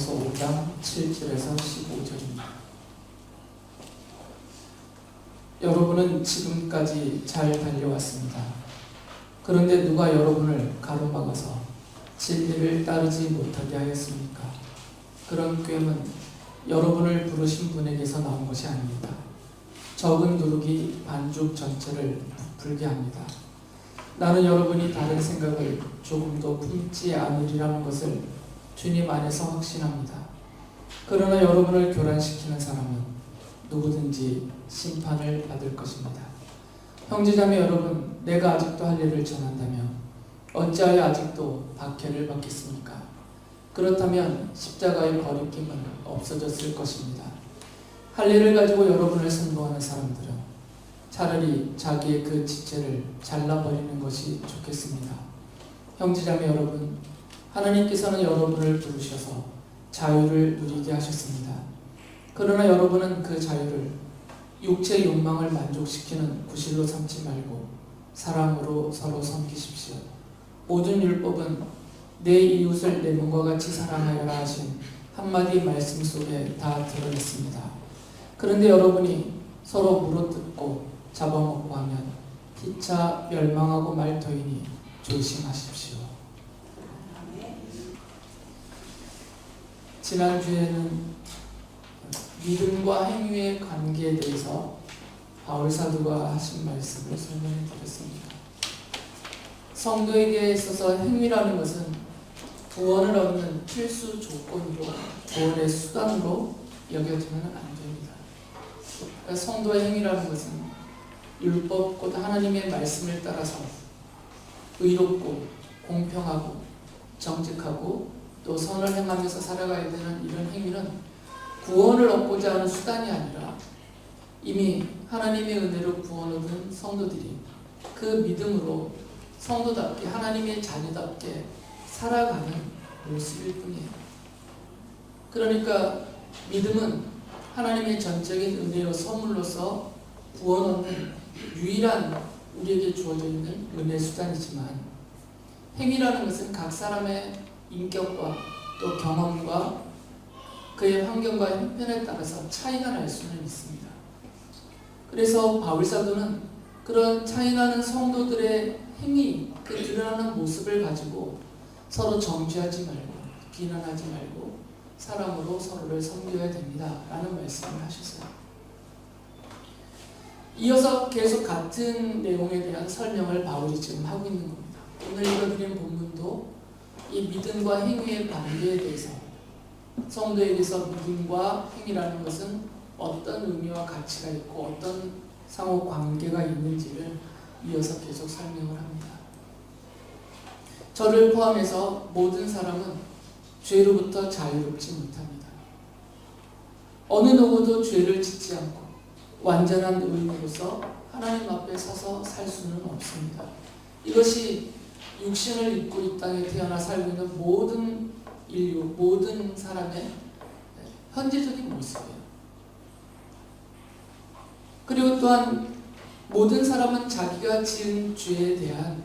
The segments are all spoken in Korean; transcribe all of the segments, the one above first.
로마서 5장 7절에서 15절입니다. 여러분은 지금까지 잘 달려왔습니다. 그런데 누가 여러분을 가로막아서 진리를 따르지 못하게 하였습니까? 그런 꾀는 여러분을 부르신 분에게서 나온 것이 아닙니다. 적은 누룩이 반죽 전체를 부풀게 합니다. 나는 여러분이 다른 생각을 조금도 품지 않으리라는 것을 주님 안에서 확신합니다. 그러나 여러분을 교란시키는 사람은 누구든지 심판을 받을 것입니다. 형제자매 여러분, 내가 아직도 할 일을 전한다면 어찌하여 아직도 박해를 받겠습니까? 그렇다면 십자가의 거리낌은 없어졌을 것입니다. 할 일을 가지고 여러분을 선동하는 사람들은 차라리 자기의 그 지체를 잘라버리는 것이 좋겠습니다. 형제자매 여러분, 하나님께서는 여러분을 부르셔서 자유를 누리게 하셨습니다. 그러나 여러분은 그 자유를 육체의 욕망을 만족시키는 구실로 삼지 말고 사랑으로 서로 섬기십시오. 모든 율법은 내 이웃을 내 몸과 같이 사랑하여라 하신 한마디 말씀 속에 다 들어있습니다. 그런데 여러분이 서로 물어뜯고 잡아먹고 하면 피차 멸망하고 말 터이니 조심하십시오. 지난주에는 믿음과 행위의 관계에 대해서 바울 사도가 하신 말씀을 설명해 드렸습니다. 성도에게 있어서 행위라는 것은 구원을 얻는 필수 조건으로, 구원의 수단으로 여겨지면 안 됩니다. 그러니까 성도의 행위라는 것은 율법 곧 하나님의 말씀을 따라서 의롭고 공평하고 정직하고 또 선을 행하면서 살아가야 되는 이런 행위는 구원을 얻고자 하는 수단이 아니라 이미 하나님의 은혜로 구원 얻은 성도들이 그 믿음으로 성도답게 하나님의 자녀답게 살아가는 모습일 뿐이에요. 그러니까 믿음은 하나님의 전적인 은혜로 선물로서 구원 얻는 유일한 우리에게 주어져 있는 은혜 수단이지만 행위라는 것은 각 사람의 인격과 또 경험과 그의 환경과 형편에 따라서 차이가 날 수는 있습니다. 그래서 바울 사도는 그런 차이나는 성도들의 행위, 그 드러나는 모습을 가지고 서로 정죄하지 말고 비난하지 말고 사랑으로 서로를 섬겨야 됩니다 라는 말씀을 하셨어요. 이어서 계속 같은 내용에 대한 설명을 바울이 지금 하고 있는 겁니다. 오늘 읽어드린 본문도 이 믿음과 행위의 관계에 대해서 성도에게서 믿음과 행위라는 것은 어떤 의미와 가치가 있고 어떤 상호 관계가 있는지를 이어서 계속 설명을 합니다. 저를 포함해서 모든 사람은 죄로부터 자유롭지 못합니다. 어느 누구도 죄를 짓지 않고 완전한 의인으로서 하나님 앞에 서서 살 수는 없습니다. 이것이 육신을 입고 이 땅에 태어나 살고 있는 모든 인류, 모든 사람의 현재적인 모습이에요. 그리고 또한 모든 사람은 자기가 지은 죄에 대한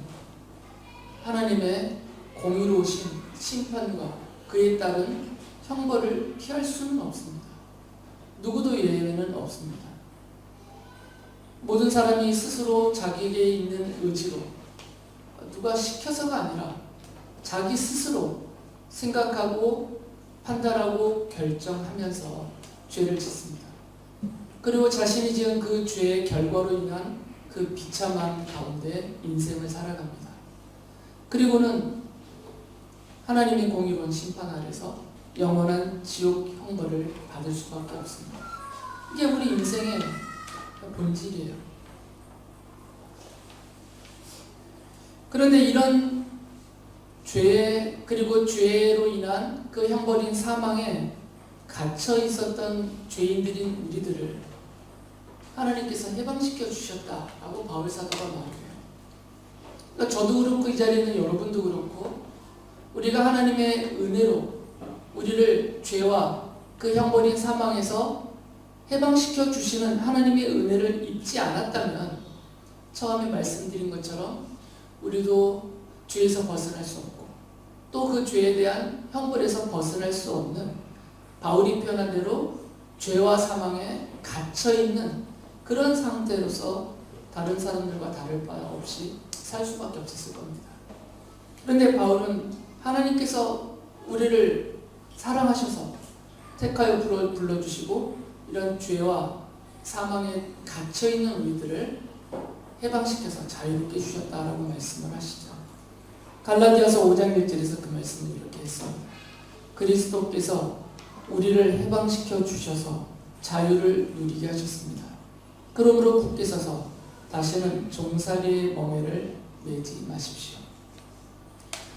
하나님의 공의로우신 심판과 그에 따른 형벌을 피할 수는 없습니다. 누구도 예외는 없습니다. 모든 사람이 스스로 자기에게 있는 의지로 누가 시켜서가 아니라 자기 스스로 생각하고 판단하고 결정하면서 죄를 짓습니다. 그리고 자신이 지은 그 죄의 결과로 인한 그 비참함 가운데 인생을 살아갑니다. 그리고는 하나님의 공의로운 심판 아래서 영원한 지옥 형벌을 받을 수밖에 없습니다. 이게 우리 인생의 본질이에요. 그런데 이런 죄 그리고 죄로 인한 그 형벌인 사망에 갇혀 있었던 죄인들인 우리들을 하나님께서 해방시켜 주셨다라고 바울 사도가 말해요. 그러니까 저도 그렇고 이 자리에 있는 여러분도 그렇고 우리가 하나님의 은혜로 우리를 죄와 그 형벌인 사망에서 해방시켜 주시는 하나님의 은혜를 입지 않았다면 처음에 말씀드린 것처럼 우리도 죄에서 벗어날 수 없고 또 그 죄에 대한 형벌에서 벗어날 수 없는, 바울이 표현한 대로 죄와 사망에 갇혀있는 그런 상태로서 다른 사람들과 다를 바 없이 살 수밖에 없었을 겁니다. 그런데 바울은 하나님께서 우리를 사랑하셔서 택하여 불러주시고 이런 죄와 사망에 갇혀있는 우리들을 해방시켜서 자유롭게 주셨다라고 말씀을 하시죠. 갈라디아서 5장 1절에서 그 말씀을 이렇게 했습니다. 그리스도께서 우리를 해방시켜 주셔서 자유를 누리게 하셨습니다. 그러므로 굳게 서서 다시는 종살이의 멍에를 매지 마십시오.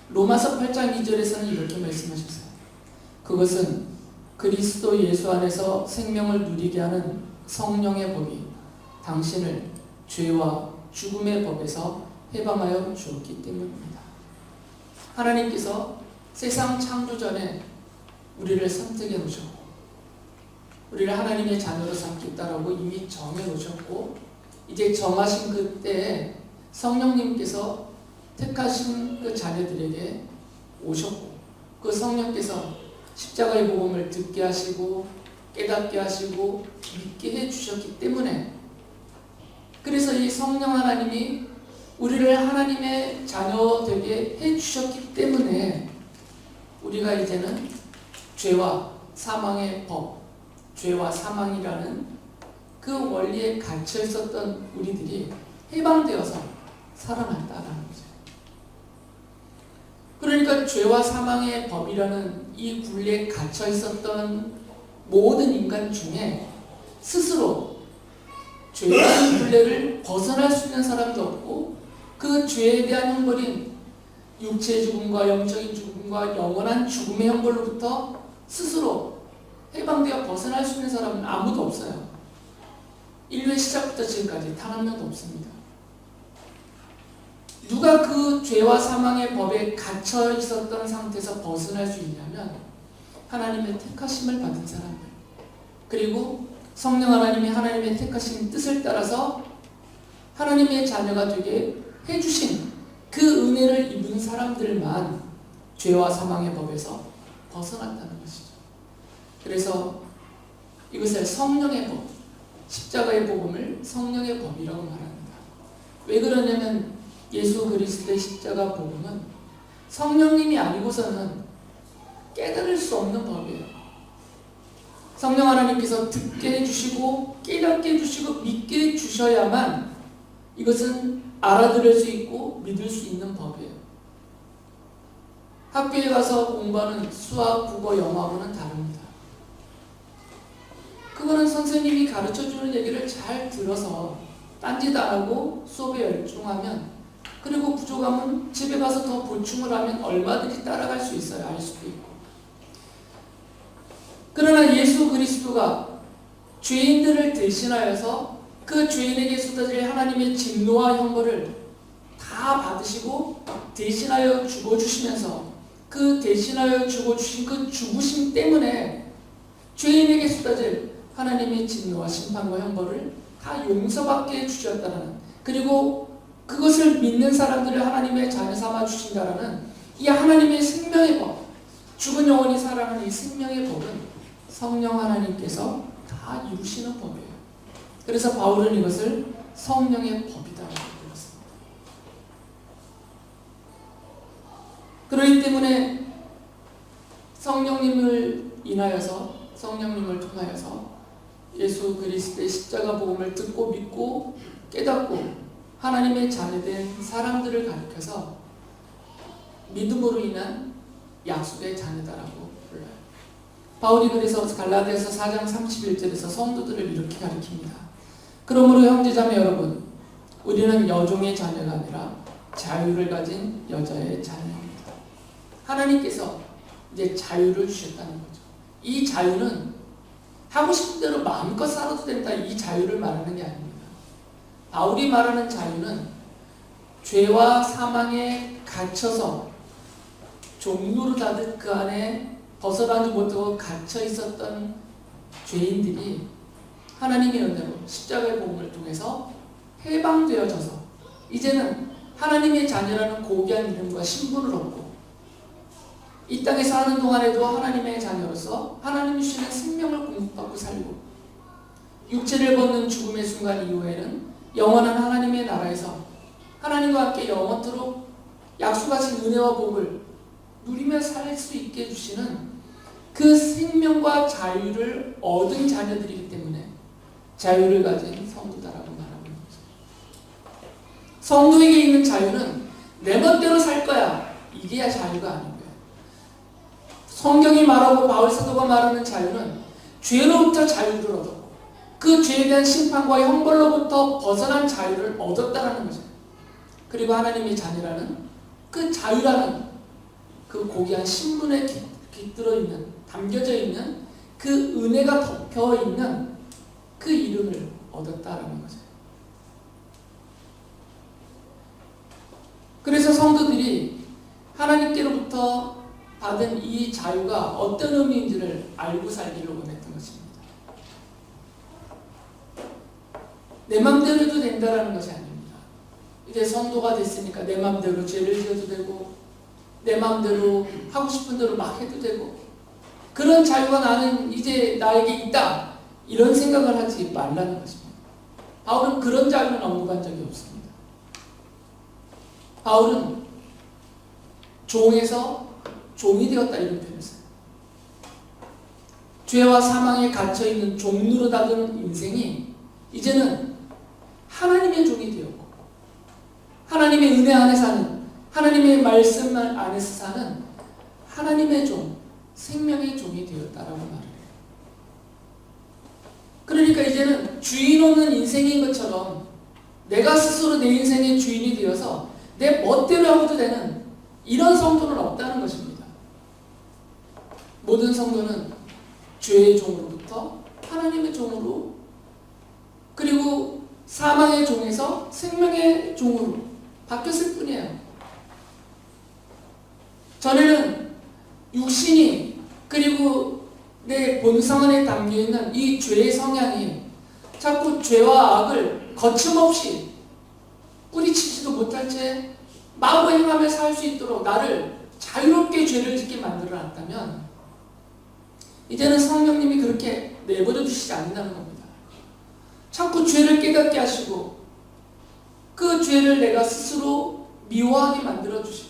로마서 8장 2절에서는 이렇게 말씀하셨어요. 그것은 그리스도 예수 안에서 생명을 누리게 하는 성령의 법이 당신을 죄와 죽음의 법에서 해방하여 주었기 때문입니다. 하나님께서 세상 창조 전에 우리를 선택해 놓으셨고 우리를 하나님의 자녀로 삼겠다라고 이미 정해 놓으셨고, 이제 정하신 그때에 성령님께서 택하신 그 자녀들에게 오셨고, 그 성령께서 십자가의 복음을 듣게 하시고 깨닫게 하시고 믿게 해주셨기 때문에, 그래서 이 성령 하나님이 우리를 하나님의 자녀 되게 해주셨기 때문에 우리가 이제는 죄와 사망의 법, 죄와 사망이라는 그 원리에 갇혀 있었던 우리들이 해방되어서 살아났다라는 거죠. 그러니까 죄와 사망의 법이라는 이 굴레에 갇혀 있었던 모든 인간 중에 스스로 죄라는 굴레를 벗어날 수 있는 사람도 없고, 그 죄에 대한 형벌인 육체의 죽음과 영적인 죽음과 영원한 죽음의 형벌로부터 스스로 해방되어 벗어날 수 있는 사람은 아무도 없어요. 인류의 시작부터 지금까지 단 한 명도 없습니다. 누가 그 죄와 사망의 법에 갇혀 있었던 상태에서 벗어날 수 있냐면 하나님의 택하심을 받은 사람들, 그리고 성령 하나님이 하나님의 택하신 뜻을 따라서 하나님의 자녀가 되게 해주신 그 은혜를 입은 사람들만 죄와 사망의 법에서 벗어났다는 것이죠. 그래서 이것을 성령의 법, 십자가의 복음을 성령의 법이라고 말합니다. 왜 그러냐면 예수 그리스도의 십자가 복음은 성령님이 아니고서는 깨달을 수 없는 법이에요. 성령 하나님께서 듣게 해주시고 깨닫게 해주시고 믿게 해주셔야만 이것은 알아들을 수 있고 믿을 수 있는 법이에요. 학교에 가서 공부하는 수학, 국어, 영어하고는 다릅니다. 그거는 선생님이 가르쳐주는 얘기를 잘 들어서 딴짓 안 하고 수업에 열중하면, 그리고 부족하면 집에 가서 더 보충을 하면 얼마든지 따라갈 수 있어요. 알 수도 있고. 그러나 예수 그리스도가 죄인들을 대신하여서 그 죄인에게 쏟아질 하나님의 진노와 형벌을 다 받으시고 대신하여 죽어주시면서, 그 대신하여 죽어주신 그 죽으심 때문에 죄인에게 쏟아질 하나님의 진노와 심판과 형벌을 다 용서받게 해주셨다는, 그리고 그것을 믿는 사람들을 하나님의 자녀 삼아 주신다라는 이 하나님의 생명의 법, 죽은 영혼이 살아나는 이 생명의 법은 성령 하나님께서 다 이루시는 법이에요. 그래서 바울은 이것을 성령의 법이다라고 불렀습니다. 그렇기 때문에 성령님을 인하여서, 성령님을 통하여서 예수 그리스도의 십자가 복음을 듣고 믿고 깨닫고 하나님의 자녀된 사람들을 가리켜서 믿음으로 인한 약속의 자녀다라고 불러요. 바울이 그래서 갈라디아서 4장 31절에서 성도들을 이렇게 가리킵니다. 그러므로 형제자매 여러분, 우리는 여종의 자녀가 아니라 자유를 가진 여자의 자녀입니다. 하나님께서 이제 자유를 주셨다는 거죠. 이 자유는 하고 싶은 대로 마음껏 살아도 된다, 이 자유를 말하는 게 아닙니다. 바울이 말하는 자유는 죄와 사망에 갇혀서 종로로 닫은 그 안에 벗어나지 못하고 갇혀 있었던 죄인들이 하나님의 은혜로 십자가의 복음을 통해서 해방되어져서 이제는 하나님의 자녀라는 고귀한 이름과 신분을 얻고 이 땅에 사는 동안에도 하나님의 자녀로서 하나님 주시는 생명을 공급받고 살고 육체를 벗는 죽음의 순간 이후에는 영원한 하나님의 나라에서 하나님과 함께 영원토록 약속하신 은혜와 복을 누리며 살 수 있게 해주시는 그 생명과 자유를 얻은 자녀들이기 때문에 자유를 가진 성도다라고 말하고 있는 거죠. 성도에게 있는 자유는 내 멋대로 살 거야, 이게야 자유가 아닌 거예요. 성경이 말하고 바울 사도가 말하는 자유는 죄로부터 자유를 얻었고 그 죄에 대한 심판과 형벌로부터 벗어난 자유를 얻었다라는 거죠. 그리고 하나님의 자녀라는 그 자유라는 그 고귀한 신분에 깃들어 있는, 담겨져 있는 그 은혜가 덮여 있는 그 이름을 얻었다라는 거죠. 그래서 성도들이 하나님께로부터 받은 이 자유가 어떤 의미인지를 알고 살기를 원했던 것입니다. 내 맘대로 해도 된다라는 것이 아닙니다. 이제 성도가 됐으니까 내 맘대로 죄를 지어도 되고 내 맘대로 하고 싶은 대로 막 해도 되고 그런 자유가 나는 이제 나에게 있다 이런 생각을 하지 말라는 것입니다. 바울은 그런 자유는 언급한 적이 없습니다. 바울은 종에서 종이 되었다 이런 표현을 써요. 죄와 사망에 갇혀있는 종노릇하던 인생이 이제는 하나님의 종이 되었고 하나님의 은혜 안에 사는 하나님의 말씀 안에서 사는 하나님의 종, 생명의 종이 되었다라고 말해요. 그러니까 이제는 주인 없는 인생인 것처럼 내가 스스로 내 인생의 주인이 되어서 내 멋대로 하고도 되는 이런 성도는 없다는 것입니다. 모든 성도는 죄의 종으로부터 하나님의 종으로 그리고 사망의 종에서 생명의 종으로 바뀌었을 뿐이에요. 전에는 육신이 그리고 내 본성 안에 담겨있는 이 죄의 성향이 자꾸 죄와 악을 거침없이 뿌리치지도 못할 채 마구 행하며 살 수 있도록 나를 자유롭게 죄를 짓게 만들어 놨다면 이제는 성령님이 그렇게 내버려 두시지 않는다는 겁니다. 자꾸 죄를 깨닫게 하시고 그 죄를 내가 스스로 미워하게 만들어 주시고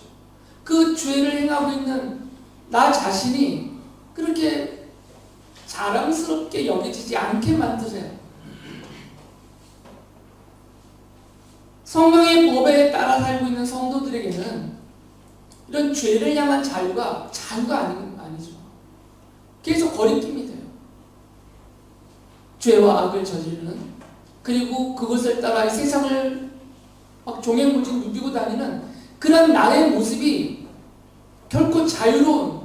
그 죄를 행하고 있는 나 자신이 그렇게 자랑스럽게 여겨지지 않게 만드세요. 성령의 법에 따라 살고 있는 성도들에게는 이런 죄를 향한 자유가 아니죠. 계속 거리낌이 돼요. 죄와 악을 저지르는 그리고 그것을 따라 이 세상을 막 종횡무진 누비고 다니는 그런 나의 모습이 결코 자유로운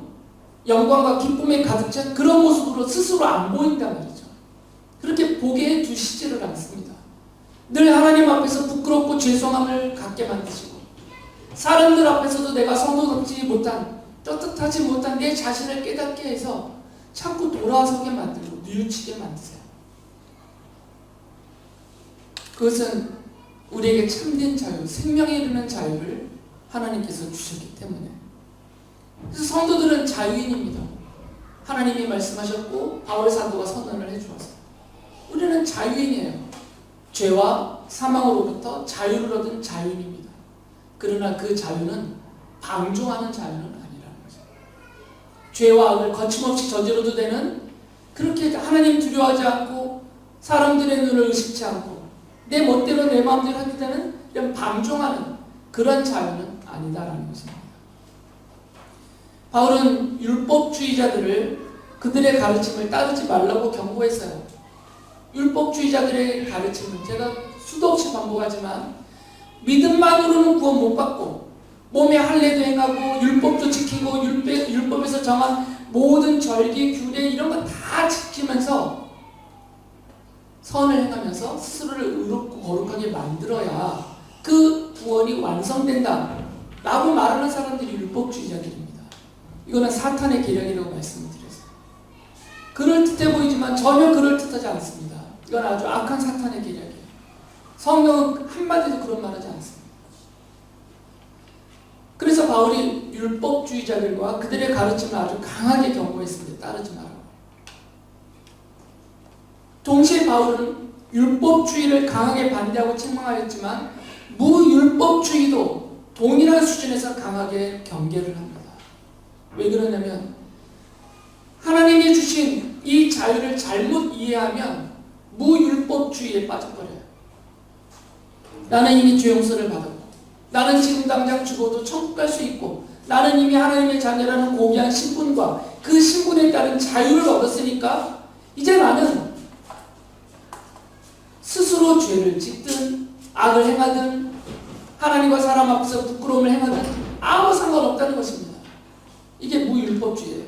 영광과 기쁨에 가득 찬 그런 모습으로 스스로 안 보인단 말이죠. 그렇게 보게 해주시지를 않습니다. 늘 하나님 앞에서 부끄럽고 죄송함을 갖게 만드시고 사람들 앞에서도 내가 성도답지 못한 떳떳하지 못한 내 자신을 깨닫게 해서 자꾸 돌아서게 만들고 뉘우치게 만드세요. 그것은 우리에게 참된 자유, 생명에 이르는 자유를 하나님께서 주셨기 때문에 그래서 성도들은 자유인입니다. 하나님이 말씀하셨고 바울 사도가 선언을 해주었어요. 우리는 자유인이에요. 죄와 사망으로부터 자유를 얻은 자유인입니다. 그러나 그 자유는 방종하는 자유는 아니라는 거죠. 죄와 악을 거침없이 저지러도 되는 그렇게 하나님 두려워하지 않고 사람들의 눈을 의식치 않고 내 멋대로 내 마음대로 하게 되는 이런 방종하는 그런 자유는 아니다라는 것입니다. 바울은 율법주의자들을 그들의 가르침을 따르지 말라고 경고했어요. 율법주의자들의 가르침은 제가 수도 없이 반복하지만 믿음만으로는 구원 못 받고 몸에 할례도 행하고 율법도 지키고 율법에서 정한 모든 절기, 규례 이런 거 다 지키면서 선을 행하면서 스스로를 의롭고 거룩하게 만들어야 그 구원이 완성된다 라고 말하는 사람들이 율법주의자들입니다. 이거는 사탄의 계략이라고 말씀을 드렸어요. 그럴듯해 보이지만 전혀 그럴듯하지 않습니다. 이건 아주 악한 사탄의 계략이에요. 성경은 한마디도 그런 말 하지 않습니다. 그래서 바울이 율법주의자들과 그들의 가르침을 아주 강하게 경고했습니다. 따르지 마라. 동시에 바울은 율법주의를 강하게 반대하고 책망하였지만 무율법주의도 동일한 수준에서 강하게 경계를 합니다. 왜 그러냐면 하나님이 주신 이 자유를 잘못 이해하면 무율법주의에 빠져버려요. 나는 이미 죄 용서를 받았고, 나는 지금 당장 죽어도 천국 갈 수 있고, 나는 이미 하나님의 자녀라는 고귀한 신분과 그 신분에 따른 자유를 얻었으니까 이제 나는 스스로 죄를 짓든 악을 행하든 하나님과 사람 앞에서 부끄러움을 행하든 아무 상관없다는 것입니다. 이게 무율법주의예요.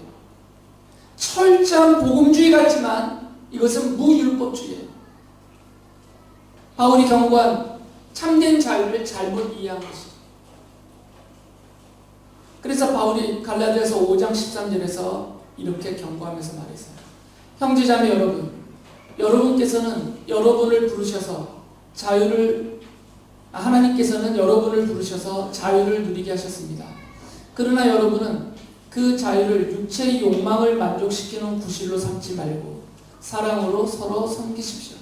철저한 복음주의 같지만 이것은 무율법주의예요. 바울이 경고한 참된 자유를 잘못 이해한 것이죠. 그래서 바울이 갈라디아서 5장 13절에서 이렇게 경고하면서 말했어요. 형제자매 여러분, 여러분께서는 여러분을 부르셔서 하나님께서는 여러분을 부르셔서 자유를 누리게 하셨습니다. 그러나 여러분은 그 자유를 육체의 욕망을 만족시키는 구실로 삼지 말고 사랑으로 서로 섬기십시오.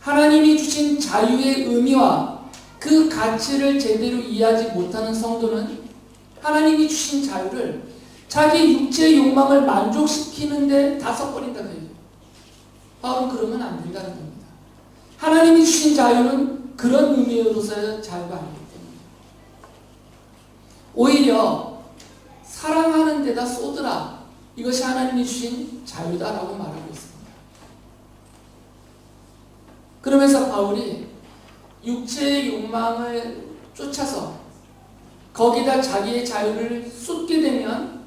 하나님이 주신 자유의 의미와 그 가치를 제대로 이해하지 못하는 성도는 하나님이 주신 자유를 자기 육체의 욕망을 만족시키는 데 다 써버린다는 얘기예요. 바울은 그러면 안 된다는 겁니다. 하나님이 주신 자유는 그런 의미로서의 자유가 아니기 때문에 오히려 사랑하는 데다 쏟으라, 이것이 하나님이 주신 자유다라고 말하고 있습니다. 그러면서 바울이 육체의 욕망을 쫓아서 거기다 자기의 자유를 쏟게 되면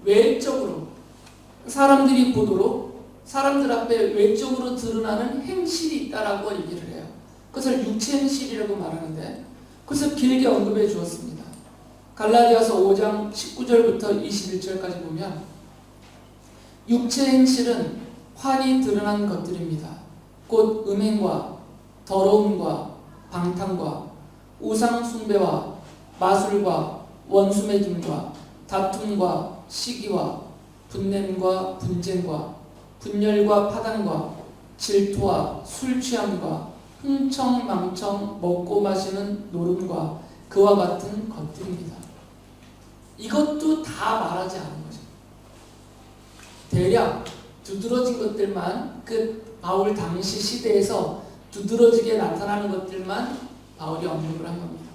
외적으로 사람들이 보도록 사람들 앞에 외적으로 드러나는 행실이 있다라고 얘기를 해요. 그것을 육체 행실이라고 말하는데 그것을 길게 언급해 주었습니다. 갈라디아서 5장 19절부터 21절까지 보면 육체 행실은 환히 드러난 것들입니다. 곧 음행과 더러움과 방탕과 우상 숭배와 마술과 원수 맺음과 다툼과 시기와 분냄과 분쟁과 분열과 파단과 질투와 술 취함과 흥청망청 먹고 마시는 노름과 그와 같은 것들입니다. 이것도 다 말하지 않은 거죠. 대략 두드러진 것들만, 그 바울 당시 시대에서 두드러지게 나타나는 것들만 바울이 언급을 한 겁니다.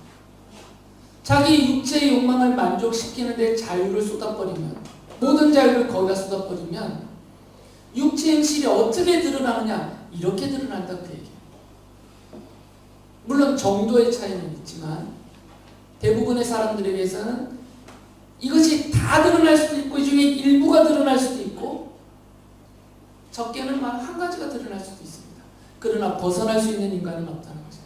자기 육체의 욕망을 만족시키는 데 자유를 쏟아버리면, 모든 자유를 거기다 쏟아버리면 육체 행실이 어떻게 드러나느냐? 이렇게 드러난다 그 얘기예요. 물론 정도의 차이는 있지만 대부분의 사람들에게서는 이것이 다 드러날 수도 있고 이 중에 일부가 드러날 수도 있고 적게는 한 가지가 드러날 수도 있습니다. 그러나 벗어날 수 있는 인간은 없다는 거죠.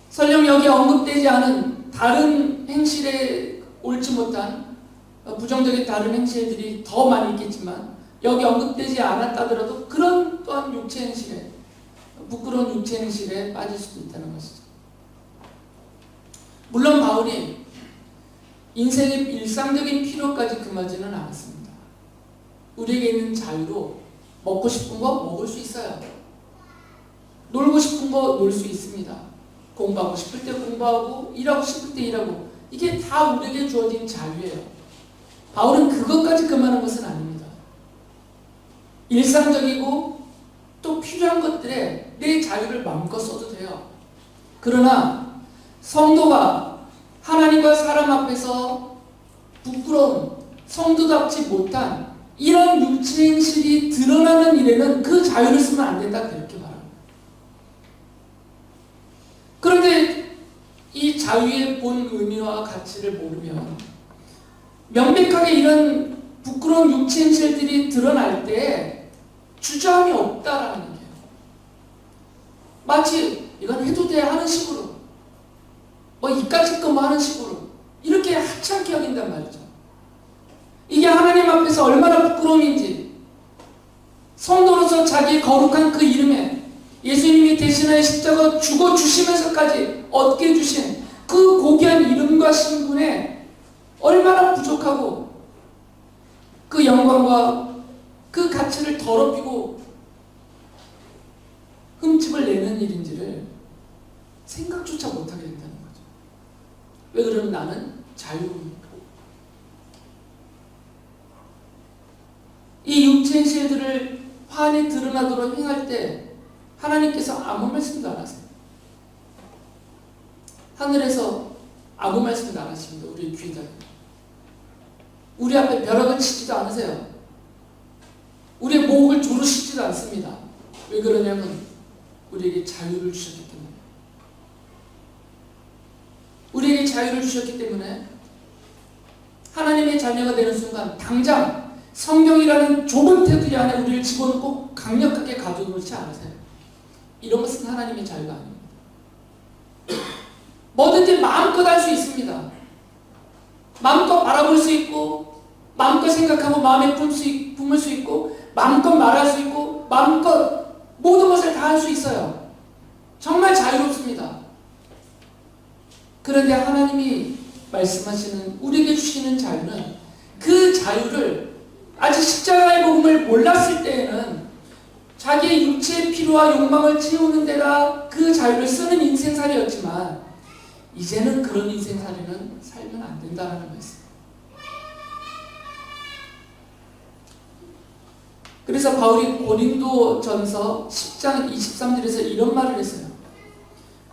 설령 여기 언급되지 않은 다른 행실에 옳지 못한 부정적인 다른 행실들이 더 많이 있겠지만 여기 언급되지 않았다더라도 그런 또한 육체 행실에, 부끄러운 육체 행실에 빠질 수도 있다는 것이죠. 물론 바울이 인생의 일상적인 필요까지 금하지는 않았습니다. 우리에게 있는 자유로 먹고 싶은 거 먹을 수 있어요. 놀고 싶은 거 놀 수 있습니다. 공부하고 싶을 때 공부하고 일하고 싶을 때 일하고, 이게 다 우리에게 주어진 자유예요. 바울은 그것까지 금하는 것은 아닙니다. 일상적이고 또 필요한 것들에 내 자유를 마음껏 써도 돼요. 그러나 성도가 하나님과 사람 앞에서 부끄러운, 성도답지 못한 이런 육체 행실이 드러나는 일에는 그 자유를 쓰면 안 된다, 그렇게 말합니다. 그런데 이 자유의 본 의미와 가치를 모르면 명백하게 이런 부끄러운 육체 행실들이 드러날 때 주저함이 없다라는 얘기예요. 마치 이건 해도 돼 하는 식으로, 이까짓 거 하는 식으로 이렇게 하찮게 여긴단 말이죠. 이게 하나님 앞에서 얼마나 부끄러움인지, 성도로서 자기의 거룩한 그 이름에 예수님이 대신하여 십자가 죽어주시면서까지 얻게 주신 그 고귀한 이름과 신분에 얼마나 부족하고 그 영광과 그 가치를 더럽히고 흠집을 내는 일인지를 생각조차 못하게 된다는 거죠. 왜 그러면 나는 자유입니까? 이 육체의 실들을 환히 드러나도록 행할 때 하나님께서 아무 말씀도 안 하세요. 하늘에서 아무 말씀도 안 하십니다. 우리 귀에다. 우리 앞에 벼락을 치지도 않으세요. 우리의 목을 조르시지도 않습니다. 왜 그러냐면 우리에게 자유를 주셨기 때문에. 우리에게 자유를 주셨기 때문에 하나님의 자녀가 되는 순간 당장 성경이라는 좁은 테두리 안에 우리를 집어넣고 강력하게 가둬놓지 않으세요. 이런 것은 하나님의 자유가 아닙니다. 뭐든지 마음껏 할 수 있습니다. 마음껏 바라볼 수 있고 마음껏 생각하고 마음에 품을 수 있고 마음껏 말할 수 있고 마음껏 모든 것을 다 할 수 있어요. 정말 자유롭습니다. 그런데 하나님이 말씀하시는 우리에게 주시는 자유는 그 자유를 아직 십자가의 복음을 몰랐을 때에는 자기의 육체의 필요와 욕망을 채우는 데다 그 자유를 쓰는 인생살이였지만 이제는 그런 인생살이는 살면 안 된다는 말씀. 그래서 바울이 고린도전서 10장 23절에서 이런 말을 했어요.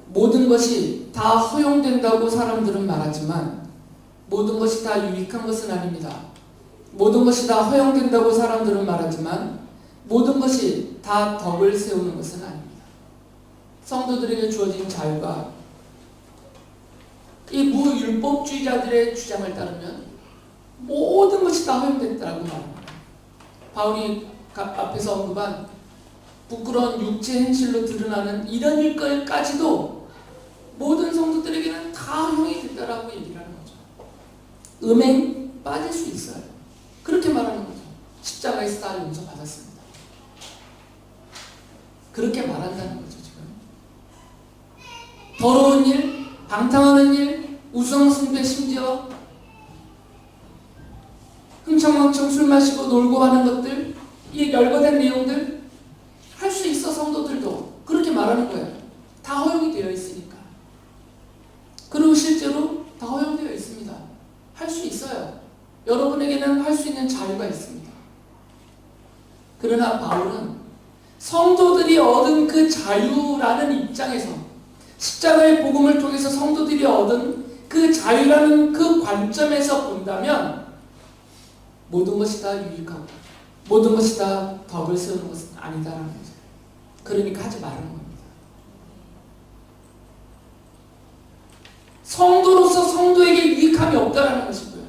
모든 것이 다 허용된다고 사람들은 말하지만 모든 것이 다 유익한 것은 아닙니다. 모든 것이 다 허용된다고 사람들은 말하지만 모든 것이 다 덕을 세우는 것은 아닙니다. 성도들에게 주어진 자유가 이 무율법주의자들의 주장을 따르면 모든 것이 다 허용됐다고 말합니다. 바울이 앞에서 언급한 부끄러운 육체 행실로 드러나는 이런 일까지도 모든 성도들에게는 다 허용이 됐다라고 얘기를 하는 거죠. 음행 빠질 수 있어요. 그렇게 말하는 거죠. 십자가에서 다 용서받았습니다. 그렇게 말한다는 거죠. 지금 더러운 일, 방탕하는 일, 우상숭배, 심지어 흥청망청 술 마시고 놀고 하는 것들, 이 열거된 내용들 할 수 있어. 성도들도 그렇게 말하는 거예요. 다 허용이 되어 있으니까. 그리고 실제로 다 허용되어 있습니다. 할 수 있어요. 여러분에게는 할 수 있는 자유가 있습니다. 그러나 바울은 성도들이 얻은 그 자유라는 입장에서 십자가의 복음을 통해서 성도들이 얻은 그 자유라는 그 관점에서 본다면 모든 것이 다 유익하고 모든 것이 다 덕을 세우는 것은 아니다라는 거죠. 그러니까 하지 말라는 겁니다. 성도로서 성도에게 유익함이 없다라는 것이고요.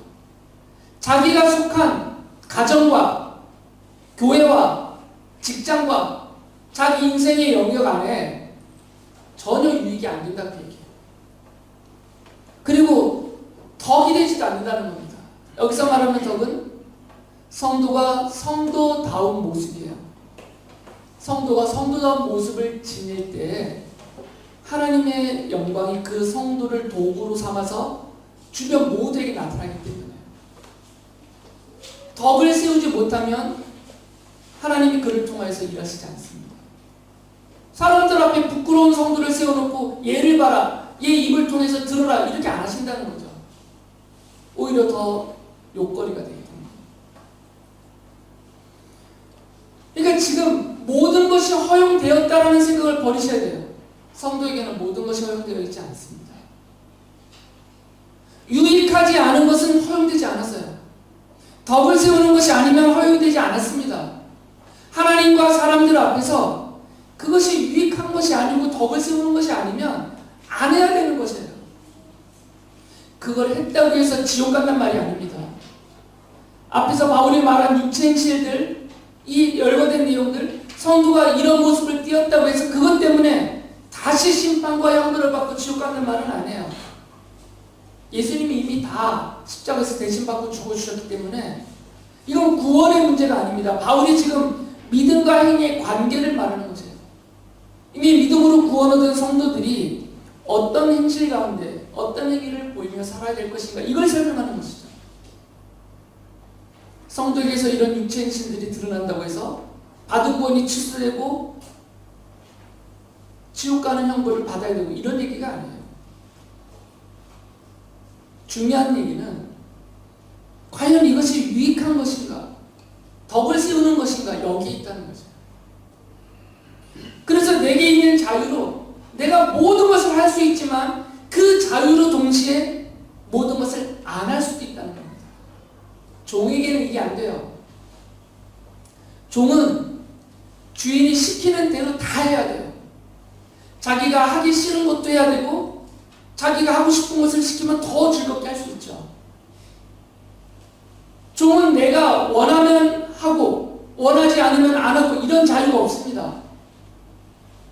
자기가 속한 가정과 교회와 직장과 자기 인생의 영역 안에 전혀 유익이 안 된다고 얘기해요. 그리고 덕이 되지도 않는다는 겁니다. 여기서 말하는 덕은 성도가 성도다운 모습이에요. 성도가 성도다운 모습을 지닐 때 하나님의 영광이 그 성도를 도구로 삼아서 주변 모두에게 나타나기 때문에 덕을 세우지 못하면 하나님이 그를 통하여서 일하시지 않습니다. 사람들 앞에 부끄러운 성도를 세워놓고 얘를 봐라, 얘 입을 통해서 들어라 이렇게 안 하신다는 거죠. 오히려 더 욕거리가 되기 때문에. 그러니까 지금 모든 것이 허용되었다라는 생각을 버리셔야 돼요. 성도에게는 모든 것이 허용되어 있지 않습니다. 유익하지 않은 것은 허용되지 않았어요. 덕을 세우는 것이 아니면 허용되지 않았습니다. 하나님과 사람들 앞에서 그것이 유익한 것이 아니고 덕을 세우는 것이 아니면 안 해야 되는 것이에요. 그걸 했다고 해서 지옥 간단 말이 아닙니다. 앞에서 바울이 말한 육체 행실들, 이 열거된 내용들, 성도가 이런 모습을 띄었다고 해서 그것 때문에 다시 심판과 형벌을 받고 지옥 가는 말은 안 해요. 예수님이 이미 다 십자가에서 대신받고 죽어주셨기 때문에 이건 구원의 문제가 아닙니다. 바울이 지금 믿음과 행위의 관계를 말하는 거죠. 이미 믿음으로 구원 얻은 성도들이 어떤 행실 가운데, 어떤 행위를 보이며 살아야 될 것인가, 이걸 설명하는 것이죠. 성도에게서 이런 육체 행실들이 드러난다고 해서 받은 구원이 취소되고 지옥 가는 형벌을 받아야 되고 이런 얘기가 아니에요. 중요한 얘기는 과연 이것이 유익한 것인가, 덕을 세우는 것인가, 여기에 있다는 거죠. 그래서 내게 있는 자유로 내가 모든 것을 할 수 있지만 그 자유로 동시에 모든 것을 안 할 수도 있다는 겁니다. 종에게는 이게 안 돼요. 종은 주인이 시키는 대로 다 해야 돼요. 자기가 하기 싫은 것도 해야 되고 자기가 하고 싶은 것을 시키면 더 즐겁게 할 수 있죠. 종은 내가 원하면 하고 원하지 않으면 안 하고 이런 자유가 없습니다.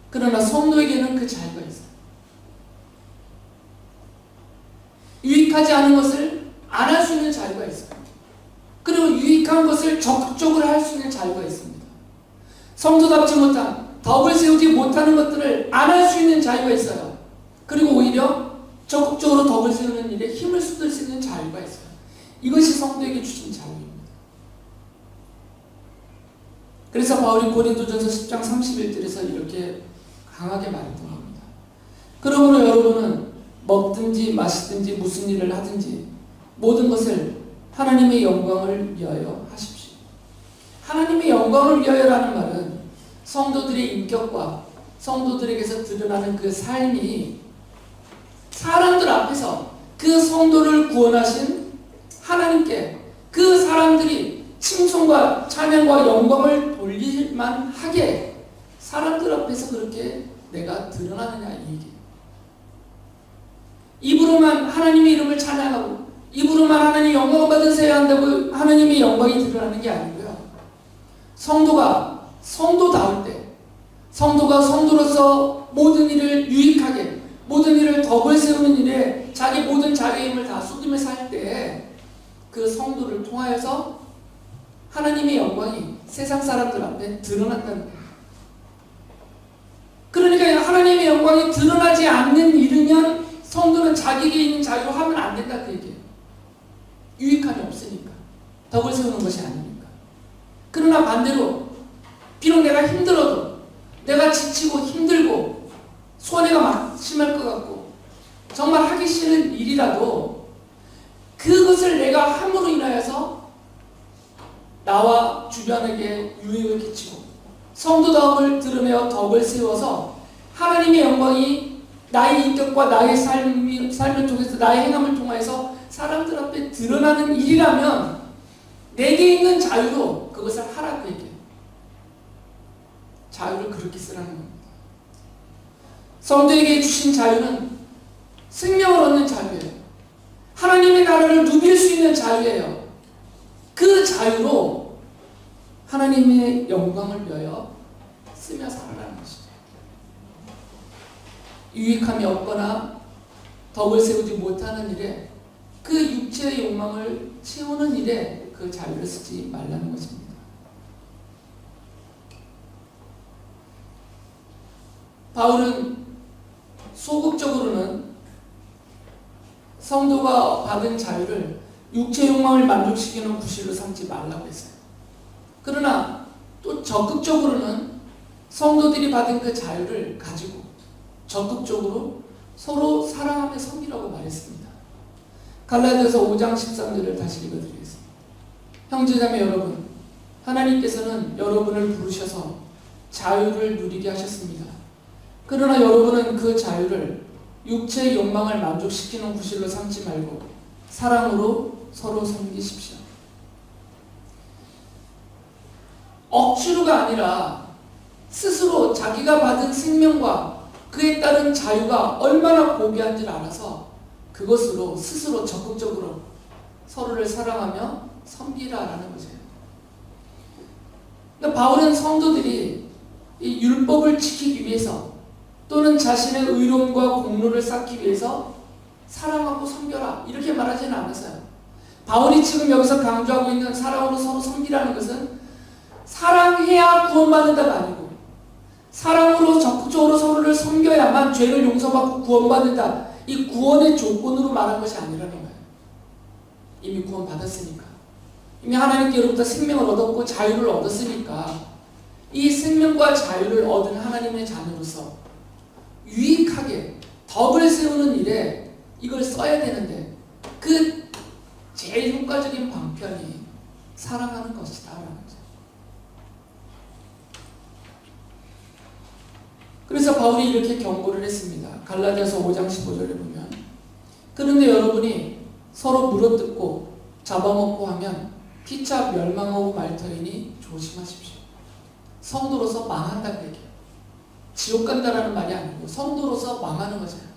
그러나 성도에게는 그 자유가 있어요. 유익하지 않은 것을 안 할 수 있는 자유가 있어요. 그리고 유익한 것을 적극적으로 할 수 있는 자유가 있습니다. 성도답지 못한, 덕을 세우지 못하는 것들을 안 할 수 있는 자유가 있어요. 그리고 오히려 적극적으로 덕을 세우는 일에 힘을 쏟을 수 있는 자유가 있어요. 이것이 성도에게 주신 자유입니다. 그래서 바울이 고린도전서 10장 31절에서 이렇게 강하게 말했던 겁니다. 그러므로 여러분은 먹든지 마시든지 무슨 일을 하든지 모든 것을 하나님의 영광을 위하여 하십시오. 하나님의 영광을 위하여라는 말은 성도들의 인격과 성도들에게서 드러나는 그 삶이 사람들 앞에서 그 성도를 구원하신 하나님께 그 사람들이 칭송과 찬양과 영광을 돌릴만 하게 사람들 앞에서 그렇게 내가 드러나느냐, 이 얘기예요. 입으로만 하나님의 이름을 찬양하고 입으로만 하나님 영광을 받으셔야 한다고 하나님의 영광이 드러나는 게 아니고요. 성도가 성도다울 때, 성도가 성도로서 모든 일을 유익하게, 모든 일을 덕을 세우는 일에 자기 모든 자기의 힘을 다 쏟으며 살 때 그 성도를 통하여서 하나님의 영광이 세상 사람들 앞에 드러난다는 거예요. 그러니까 하나님의 영광이 드러나지 않는 일이면 성도는 자기에게 있는 자유로 하면 안 된다, 그 얘기예요. 유익함이 없으니까, 덕을 세우는 것이 아니니까. 그러나 반대로 비록 내가 힘들어도, 내가 지치고 힘들고 손해가 막 심할 것 같고 정말 하기 싫은 일이라도 그것을 내가 함으로 인하여서 나와 주변에게 유익을 끼치고 성도다움을 드러내어 덕을 세워서 하나님의 영광이 나의 인격과 나의 삶을 통해서, 나의 행함을 통해서 사람들 앞에 드러나는 일이라면 내게 있는 자유로 그것을 하라고 얘기해요. 자유를 그렇게 쓰라는 겁니다. 성도에게 주신 자유는 생명을 얻는 자유예요. 하나님의 나라를 누빌 수 있는 자유예요. 그 자유로 하나님의 영광을 위하여 쓰며 살아라는 것이죠. 유익함이 없거나 덕을 세우지 못하는 일에 그 육체의 욕망을 채우는 일에 그 자유를 쓰지 말라는 것입니다. 바울은 소극적으로는 성도가 받은 자유를 육체 욕망을 만족시키는 구실로 삼지 말라고 했어요. 그러나 또 적극적으로는 성도들이 받은 그 자유를 가지고 적극적으로 서로 사랑하며 섬기라고 말했습니다. 갈라디아서 5장 13절을 다시 읽어드리겠습니다. 형제자매 여러분, 하나님께서는 여러분을 부르셔서 자유를 누리게 하셨습니다. 그러나 여러분은 그 자유를 육체의 욕망을 만족시키는 구실로 삼지 말고 사랑으로 서로 섬기십시오. 억지로가 아니라 스스로 자기가 받은 생명과 그에 따른 자유가 얼마나 고귀한지를 알아서 그것으로 스스로 적극적으로 서로를 사랑하며 섬기라라는 거죠. 그러니까 바울은 성도들이 이 율법을 지키기 위해서 또는 자신의 의로움과 공로를 쌓기 위해서 사랑하고 섬겨라 이렇게 말하지는 않았어요. 바울이 지금 여기서 강조하고 있는 사랑으로 서로 섬기라는 것은 사랑해야 구원받는다가 아니고 사랑으로 적극적으로 서로를 섬겨야만 죄를 용서받고 구원받는다 이 구원의 조건으로 말한 것이 아니라는 거예요. 이미 구원 받았으니까. 이미 하나님께로부터 생명을 얻었고 자유를 얻었으니까 이 생명과 자유를 얻은 하나님의 자녀로서 유익하게 덕을 세우는 일에 이걸 써야 되는데 그 제일 효과적인 방편이 사랑하는 것이다 라는 거죠. 그래서 바울이 이렇게 경고를 했습니다. 갈라디아서 5장 15절에 보면 그런데 여러분이 서로 물어뜯고 잡아먹고 하면 피차 멸망하고 말 터이니 조심하십시오. 성도로서 망한다고 얘기해요. 지옥 간다라는 말이 아니고 성도로서 망하는 거잖아요.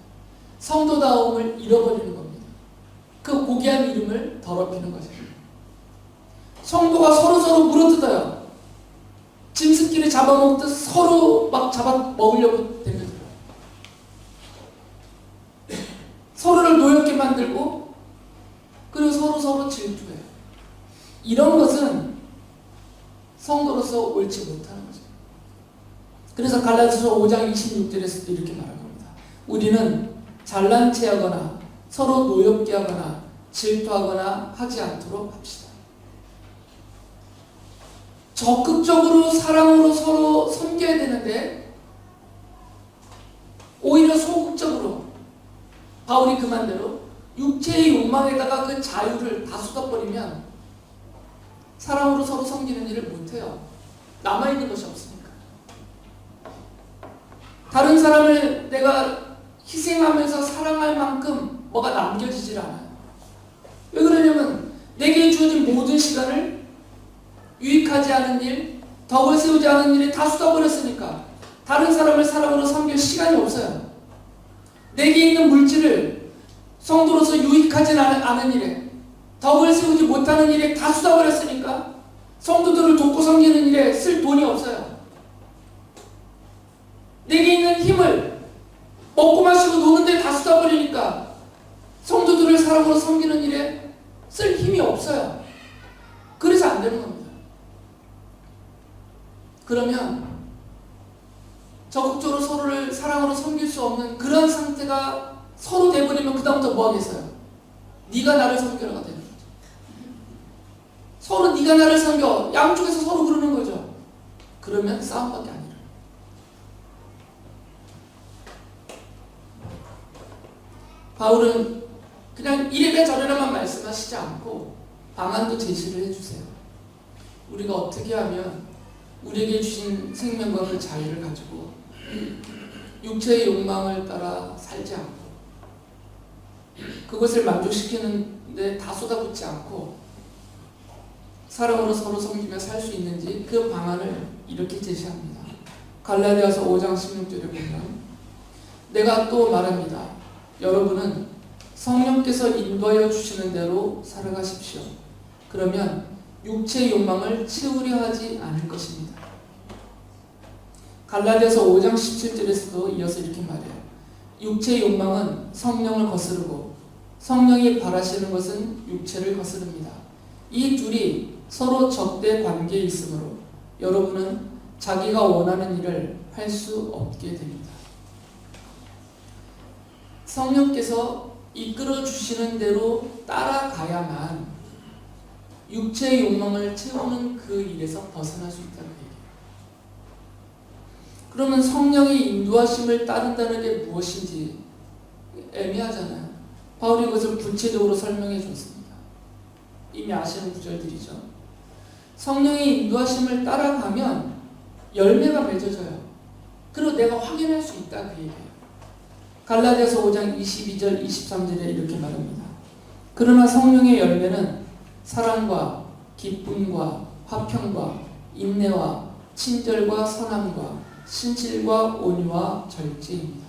성도다움을 잃어버리는 겁니다. 그 고귀한 이름을 더럽히는 거죠. 성도가 서로 물어뜯어요. 짐승끼리 잡아먹듯 서로 막 잡아먹으려고 됩니다. 서로를 노엽게 만들고 그리고 서로 질투해요. 이런 것은 성도로서 옳지 못하는 거죠. 그래서 갈라디아서 5장 26절에서도 이렇게 말한 겁니다. 우리는 잘난 체하거나 서로 노엽게 하거나 질투하거나 하지 않도록 합시다. 적극적으로 사랑으로 서로 섬겨야 되는데 오히려 소극적으로 바울이 그만대로 육체의 욕망에다가 그 자유를 다 쏟아버리면 사랑으로 서로 섬기는 일을 못해요. 남아있는 것이 없으니까. 다른 사람을 내가 희생하면서 사랑할 만큼 뭐가 남겨지질 않아요. 왜 그러냐면 내게 주어진 모든 시간을 유익하지 않은 일, 덕을 세우지 않은 일에 다 쏟아버렸으니까 다른 사람을 사랑으로 섬길 시간이 없어요. 내게 있는 물질을 성도로서 유익하지 않은 일에, 덕을 세우지 못하는 일에 다 쏟아버렸으니까 성도들을 돕고 섬기는 일에 쓸 돈이 없어요. 내게 있는 힘을 먹고 마시고 노는 데 다 쏟아버리니까 성도들을 사랑으로 섬기는 일에 쓸 힘이 없어요. 그래서 안 되는 겁니다. 그러면 적극적으로 서로를 사랑으로 섬길 수 없는 그런 상태가 서로 돼버리면 그 다음부터 뭐 하겠어요? 네가 나를 섬겨라가 되는 거죠. 서로 네가 나를 섬겨. 양쪽에서 서로 그러는 거죠. 그러면 싸움밖에 안 일어나요. 바울은 그냥 이래라 저래라만 말씀하시지 않고 방안도 제시를 해주세요. 우리가 어떻게 하면 우리에게 주신 생명과 그 자유를 가지고 육체의 욕망을 따라 살지 않고 그것을 만족시키는데 다 쏟아붓지 않고 사랑으로 서로 섬기며 살 수 있는지 그 방안을 이렇게 제시합니다. 갈라디아서 5장 16절에 보면 내가 또 말합니다. 여러분은 성령께서 인도하여 주시는 대로 살아가십시오. 그러면 육체의 욕망을 채우려 하지 않을 것입니다. 갈라디아서 5장 17절에서도 이어서 이렇게 말해요. 육체의 욕망은 성령을 거스르고 성령이 바라시는 것은 육체를 거스릅니다. 이 둘이 서로 적대 관계에 있으므로 여러분은 자기가 원하는 일을 할 수 없게 됩니다. 성령께서 이끌어 주시는 대로 따라가야만 육체의 욕망을 채우는 그 일에서 벗어날 수 있다는 얘기예요. 그러면 성령의 인도하심을 따른다는 게 무엇인지 애매하잖아요. 바울이 그것을 구체적으로 설명해 줬습니다. 이미 아시는 구절들이죠. 성령의 인도하심을 따라가면 열매가 맺어져요. 그리고 내가 확인할 수 있다 그 얘기예요. 갈라디아서 5장 22절 23절에 이렇게 말합니다. 그러나 성령의 열매는 사랑과 기쁨과 화평과 인내와 친절과 선함과 신실과 온유와 절제입니다.